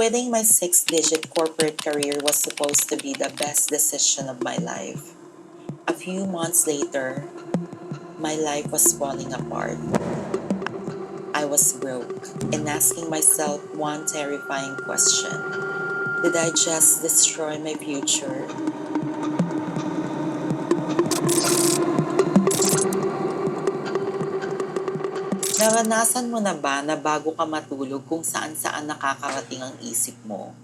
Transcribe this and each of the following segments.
Quitting my six-digit corporate career was supposed to be the best decision of my life. A few months later, my life was falling apart. I was broke and asking myself one terrifying question. Did I just destroy my future? Naranasan mo na ba na bago ka matulog kung saan-saan nakakarating ang isip mo?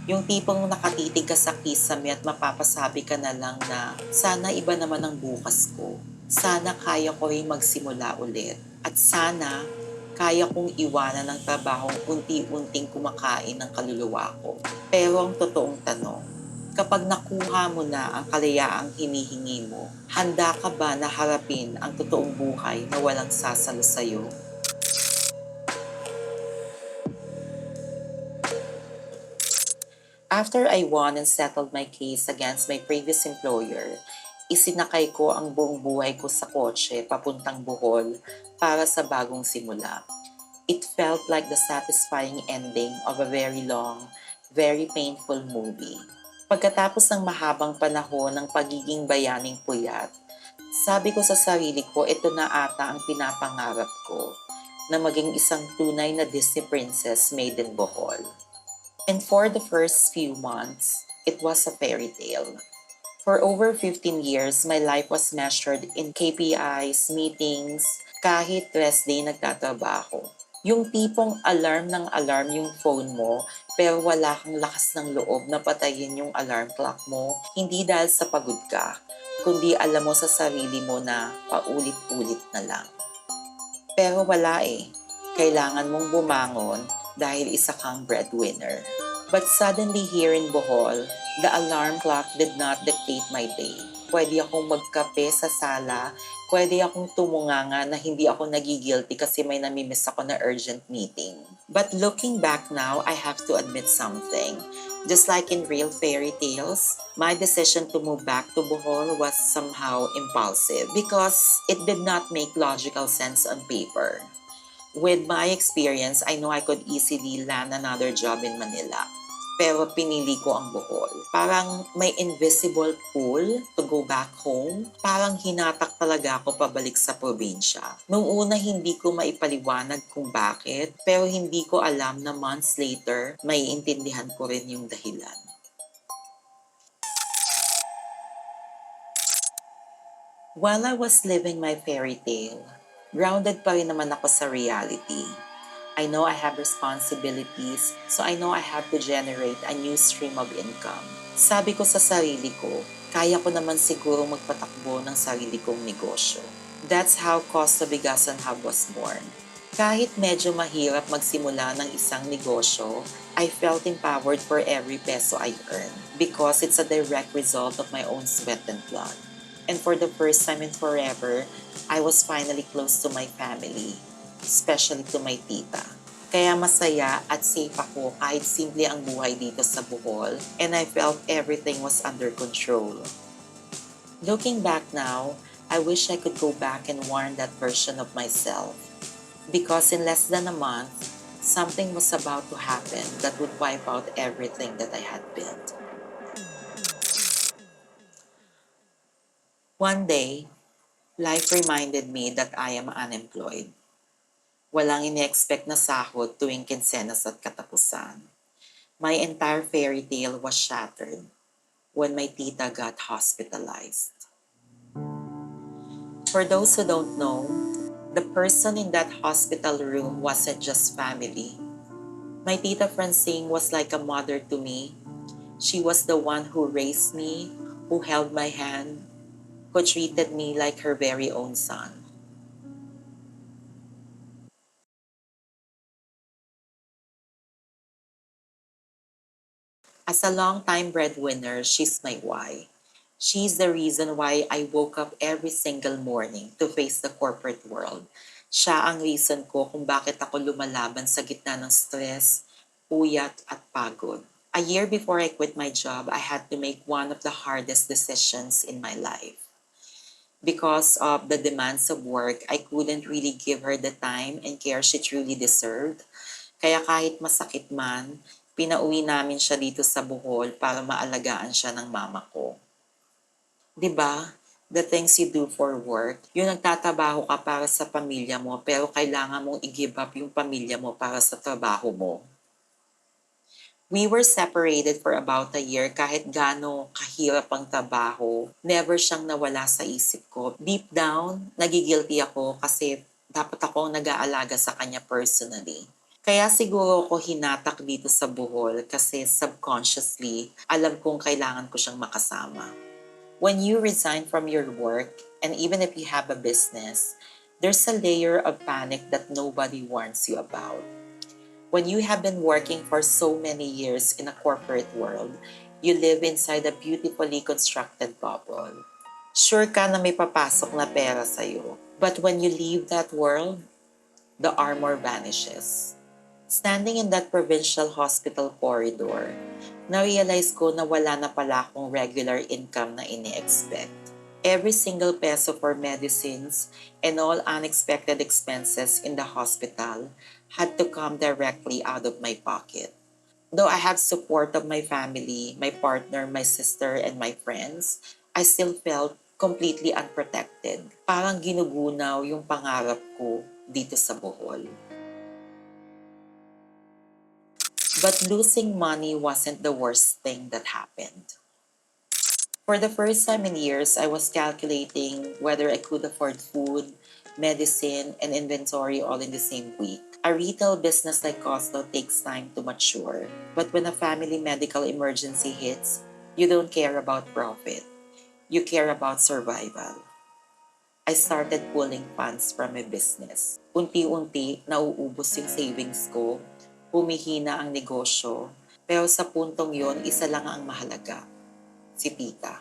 Yung tipong nakatitig ka sa kisame at mapapasabi ka na lang na sana iba naman ang bukas ko. Sana kaya ko rin magsimula ulit. At sana kaya kong iwanan ng trabahong unti-unting kumakain ng kaluluwa ko. Pero ang totoong tanong, kapag nakuha mo na ang kalayaang hinihingi mo, handa ka ba na harapin ang totoong buhay na walang sasalo sa'yo? After I won and settled my case against my previous employer, isinakay ko ang buong buhay ko sa kotse papuntang Bohol para sa bagong simula. It felt like the satisfying ending of a very long, very painful movie. Pagkatapos ng mahabang panahon ng pagiging bayaning puyat, sabi ko sa sarili ko, ito na ata ang pinapangarap ko, na maging isang tunay na Disney princess made in Bohol. And for the first few months, it was a fairy tale. For over 15 years, my life was measured in KPIs, meetings, kahit rest day nagtatrabaho. Yung tipong alarm ng alarm yung phone mo, pero wala kang lakas ng loob na patayin yung alarm clock mo, hindi dahil sa pagod ka, kundi alam mo sa sarili mo na paulit-ulit na lang. Pero wala eh. Kailangan mong bumangon dahil isa kang breadwinner. But suddenly here in Bohol, the alarm clock did not dictate my day. Pwede akong magkape sa sala, pwede akong tumunganga na hindi ako nagigilty kasi may namimiss ako na urgent meeting. But looking back now, I have to admit something. Just like in real fairy tales, my decision to move back to Bohol was somehow impulsive because it did not make logical sense on paper. With my experience, I know I could easily land another job in Manila. Pero pinili ko ang Bohol. Parang may invisible pull to go back home. Parang hinatak talaga ako pabalik sa probinsya. Nung una hindi ko maipaliwanag kung bakit, pero hindi ko alam na months later, may intindihan ko rin yung dahilan. While I was living my fairy tale, grounded pa rin naman ako sa reality. I know I have responsibilities, so I know I have to generate a new stream of income. Sabi ko sa sarili ko, kaya ko naman siguro magpatakbo ng sarili kong negosyo. That's how Costa Bigasan Hub was born. Kahit medyo mahirap magsimula ng isang negosyo, I felt empowered for every peso I earn because it's a direct result of my own sweat and blood. And for the first time in forever, I was finally close to my family, especially to my tita. Kaya masaya at safe ako kahit simple ang buhay dito sa Bohol, and I felt everything was under control. Looking back now, I wish I could go back and warn that version of myself. Because in less than a month, something was about to happen that would wipe out everything that I had built. One day, life reminded me that I am unemployed. Walang ine-expect na sahod tuwing kinsenas at katapusan. My entire fairy tale was shattered when my tita got hospitalized. For those who don't know, the person in that hospital room wasn't just family. My tita Francine was like a mother to me. She was the one who raised me, who held my hand, who treated me like her very own son. As a long-time breadwinner, she's my why. She's the reason why I woke up every single morning to face the corporate world. Siya ang reason ko kung bakit ako lumalaban sa gitna ng stress, puyat at pagod. A year before I quit my job, I had to make one of the hardest decisions in my life. Because of the demands of work, I couldn't really give her the time and care she truly deserved. Kaya kahit masakit man, pinauwi namin siya dito sa Bohol para maalagaan siya ng mama ko. 'Di ba? The things you do for work, yung nagtatrabaho ka para sa pamilya mo pero kailangan mong i-give up yung pamilya mo para sa trabaho mo. We were separated for about a year kahit gaano kahirap ang trabaho. Never siyang nawala sa isip ko. Deep down, nagigilty ako kasi dapat ako ang nag-aalaga sa kanya personally. Kaya siguro ako hinatak dito sa Bohol kasi subconsciously, alam kong kailangan ko siyang makasama. When you resign from your work, and even if you have a business, there's a layer of panic that nobody warns you about. When you have been working for so many years in a corporate world, you live inside a beautifully constructed bubble. Sure ka na may papasok na pera sa'yo. But when you leave that world, the armor vanishes. Standing in that provincial hospital corridor, na-realize ko na wala na pala akong regular income na ini-expect. Every single peso for medicines and all unexpected expenses in the hospital had to come directly out of my pocket. Though I have support of my family, my partner, my sister, and my friends, I still felt completely unprotected. Parang ginugunaw yung pangarap ko dito sa Bohol. But losing money wasn't the worst thing that happened. For the first time in years, I was calculating whether I could afford food, medicine, and inventory all in the same week. A retail business like Costco takes time to mature, but when a family medical emergency hits, you don't care about profit. You care about survival. I started pulling funds from my business. Unti-unti, nauubos yung savings ko, humihina ang negosyo, pero sa puntong yon, isa lang ang mahalaga, si tita.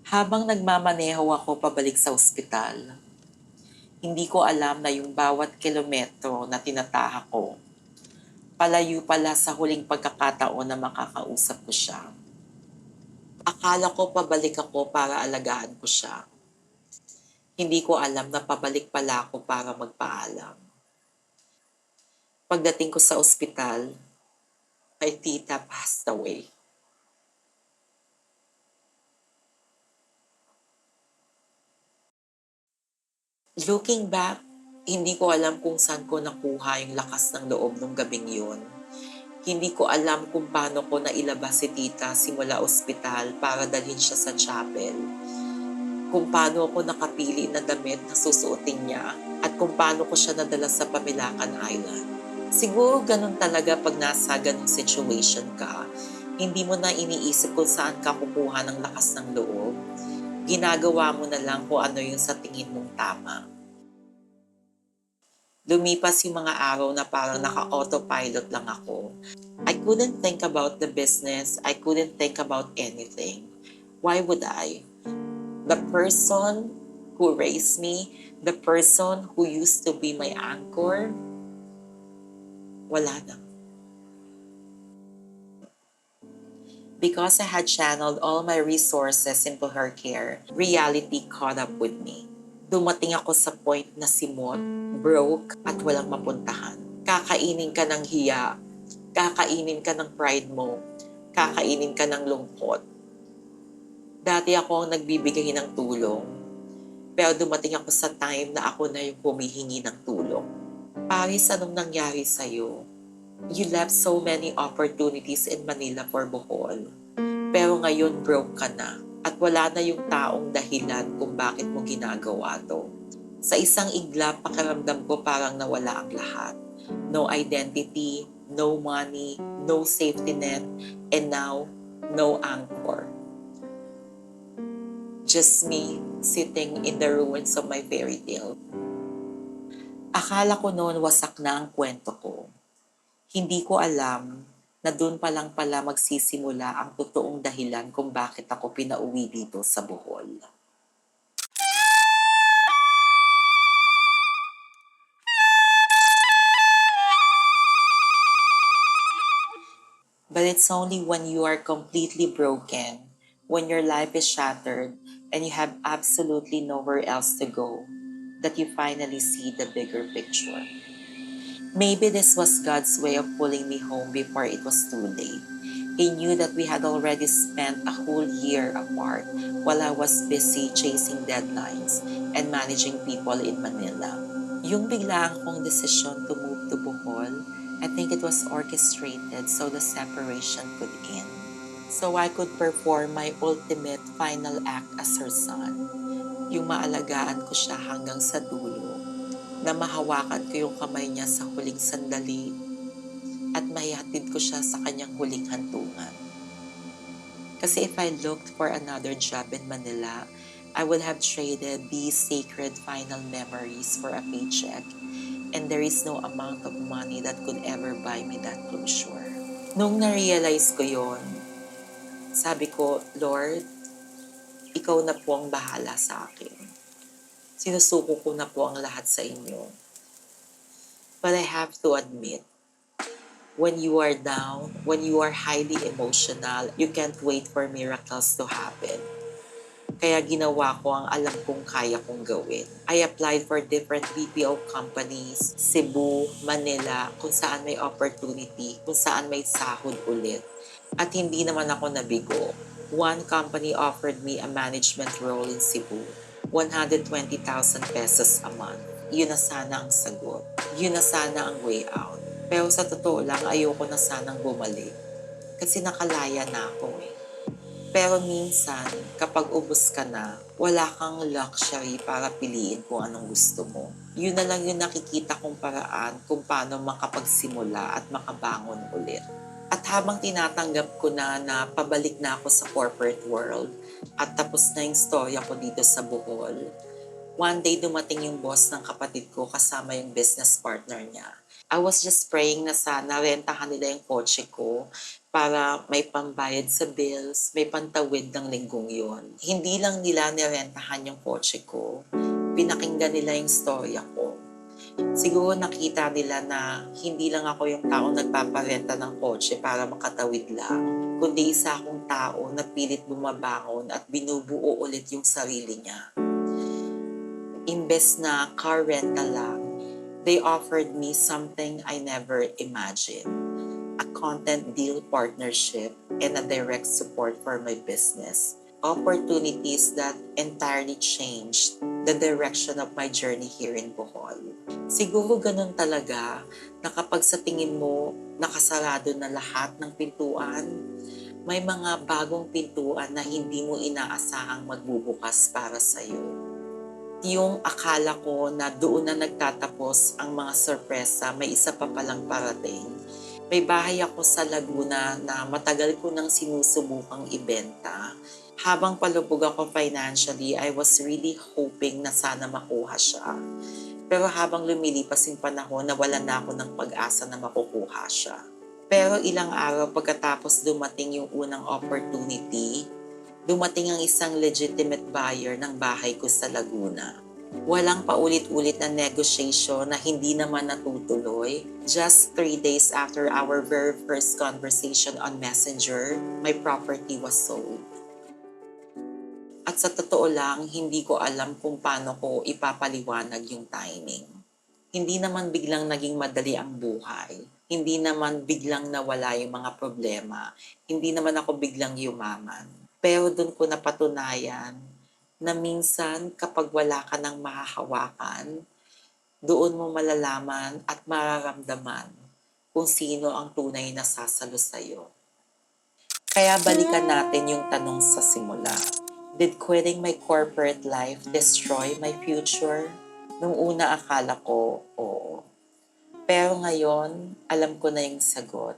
Habang nagmamaneho ako pabalik sa ospital, hindi ko alam na yung bawat kilometro na tinatahak ko, palayo pala sa huling pagkakataon na makakausap ko siya. Akala ko pabalik ako para alagaan ko siya. Hindi ko alam na pabalik pala ako para magpaalam. Pagdating ko sa ospital, my tita passed away. Looking back, hindi ko alam kung saan ko nakuha yung lakas ng loob nung gabing yun. Hindi ko alam kung paano ko nailabas si tita simula ospital para dalhin siya sa chapel. Kung paano ako nakapili na damit na susuotin niya at kung paano ko siya nadala sa Pamilacan Island. Siguro ganun talaga pag nasa ganung situation ka. Hindi mo na iniisip kung saan ka kukuha ng lakas ng loob. Ginagawa mo na lang kung ano yung sa tingin mong tama. Lumipas yung mga araw na parang naka-autopilot lang ako. I couldn't think about the business. I couldn't think about anything. Why would I? The person who raised me, the person who used to be my anchor, wala na. Because I had channeled all my resources into her care, reality caught up with me. Dumating ako sa point na simot, broke, at walang mapuntahan. Kakainin ka ng hiya, kakainin ka ng pride mo, kakainin ka ng lungkot. Dati ako ang nagbibigay ng tulong, pero dumating ako sa time na ako na yung humihingi ng tulong. Paris, anong nangyari sa'yo? You left so many opportunities in Manila for Bohol. Pero ngayon broke ka na at wala na yung taong dahilan kung bakit mo ginagawa to. Sa isang iglap, pakiramdam ko parang nawala ang lahat. No identity, no money, no safety net, and now, no anchor. Just me sitting in the ruins of my fairy tale. Akala ko noon wasak na ang kwento ko. Hindi ko alam na doon pa lang pala magsisimula ang totoong dahilan kung bakit ako pinauwi dito sa Bohol. But it's only when you are completely broken, when your life is shattered, and you have absolutely nowhere else to go, that you finally see the bigger picture. Maybe this was God's way of pulling me home before it was too late. He knew that we had already spent a whole year apart while I was busy chasing deadlines and managing people in Manila. Yung biglaan kong desisyon to move to Bohol, I think it was orchestrated so the separation could end. So I could perform my ultimate final act as her son. Yung maalagaan ko siya hanggang sa dulo, na mahawakan ko yung kamay niya sa huling sandali at mahihatid ko siya sa kanyang huling hantungan. Kasi if I looked for another job in Manila, I would have traded these sacred final memories for a paycheck, and there is no amount of money that could ever buy me that closure. Nung na-realize ko yon, sabi ko, Lord, ikaw na po ang bahala sa akin. Sinusuko ko na po ang lahat sa inyo. But I have to admit, when you are down, when you are highly emotional, you can't wait for miracles to happen. Kaya ginawa ko ang alam kong kaya kong gawin. I applied for different BPO companies, Cebu, Manila, kung saan may opportunity, kung saan may sahod ulit. At hindi naman ako nabigo. One company offered me a management role in Cebu, 120,000 pesos a month. Yun na sana ang sagot. Yun na sana ang way out. Pero sa totoo lang, ayoko na sanang bumalik. Kasi nakalaya na ako eh. Pero minsan, kapag ubos ka na, wala kang luxury para piliin kung anong gusto mo. Yun na lang yung nakikita kong paraan kung paano makapagsimula at makabangon ulit. At habang tinatanggap ko na pabalik na ako sa corporate world at tapos na yung storya ko dito sa Bohol, one day dumating yung boss ng kapatid ko kasama yung business partner niya. I was just praying na sana rentahan nila yung kotse ko para may pambayad sa bills, may pantawid ng linggong yon. Hindi lang nila nirentahan yung kotse ko, pinakinggan nila yung storya ko. Siguro nakita nila na hindi lang ako yung taong nagpaparenta ng kotse para makatawid lang, kundi isa akong tao na pilit bumabangon at binubuo ulit yung sarili niya. Imbes na car rental lang, they offered me something I never imagined. A content deal partnership and a direct support for my business. Opportunities that entirely changed the direction of my journey here in Bohol. Siguro ganun talaga na kapag sa tingin mo nakasarado na lahat ng pintuan, may mga bagong pintuan na hindi mo inaasahang magbubukas para sa'yo. Yung akala ko na doon na nagtatapos ang mga sorpresa, may isa pa palang parating. May bahay ako sa Laguna na matagal ko nang sinusubukang ibenta. Habang palubog ako financially, I was really hoping na sana makuha siya. Pero habang lumilipas yung panahon, nawalan na ako ng pag-asa na makukuha siya. Pero ilang araw pagkatapos dumating yung unang opportunity, dumating ang isang legitimate buyer ng bahay ko sa Laguna. Walang paulit-ulit na negotiation na hindi naman natutuloy. Just 3 days after our very first conversation on Messenger, my property was sold. At sa totoo lang, hindi ko alam kung paano ko ipapaliwanag yung timing. Hindi naman biglang naging madali ang buhay. Hindi naman biglang nawala yung mga problema. Hindi naman ako biglang yumaman. Pero doon ko napatunayan na minsan kapag wala ka ng mahahawakan, doon mo malalaman at mararamdaman kung sino ang tunay na sasalo sa'yo. Kaya balikan natin yung tanong sa simula. Did quitting my corporate life destroy my future? Nung una akala ko, oo. Pero ngayon, alam ko na yung sagot.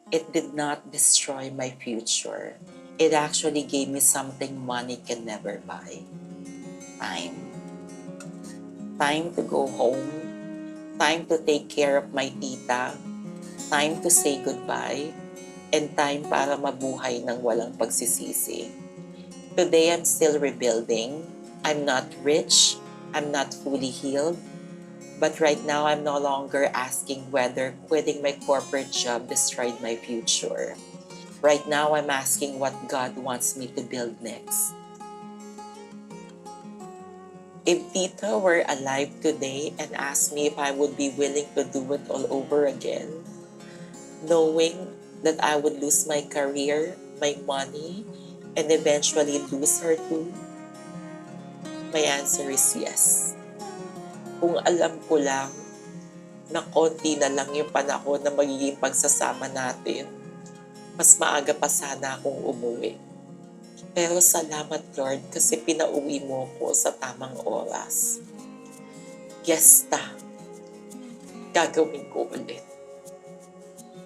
It did not destroy my future. It actually gave me something money can never buy. Time. Time to go home. Time to take care of my tita. Time to say goodbye. And time para mabuhay ng walang pagsisisi. Today, I'm still rebuilding. I'm not rich. I'm not fully healed. But right now, I'm no longer asking whether quitting my corporate job destroyed my future. Right now, I'm asking what God wants me to build next. If Tita were alive today and asked me if I would be willing to do it all over again, knowing that I would lose my career, my money, and eventually lose her too, my answer is yes. Kung alam ko lang na konti na lang yung panahon na magiging pagsasama natin, mas maaga pa sana akong umuwi. Pero salamat Lord kasi pinauwi mo ko sa tamang oras. Yes ta, gagawin ko ulit.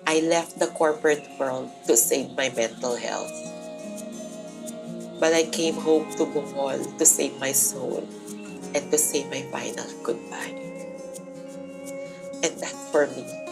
I left the corporate world to save my mental health. But I came home to Bohol to save my soul and to say my final goodbye. And that for me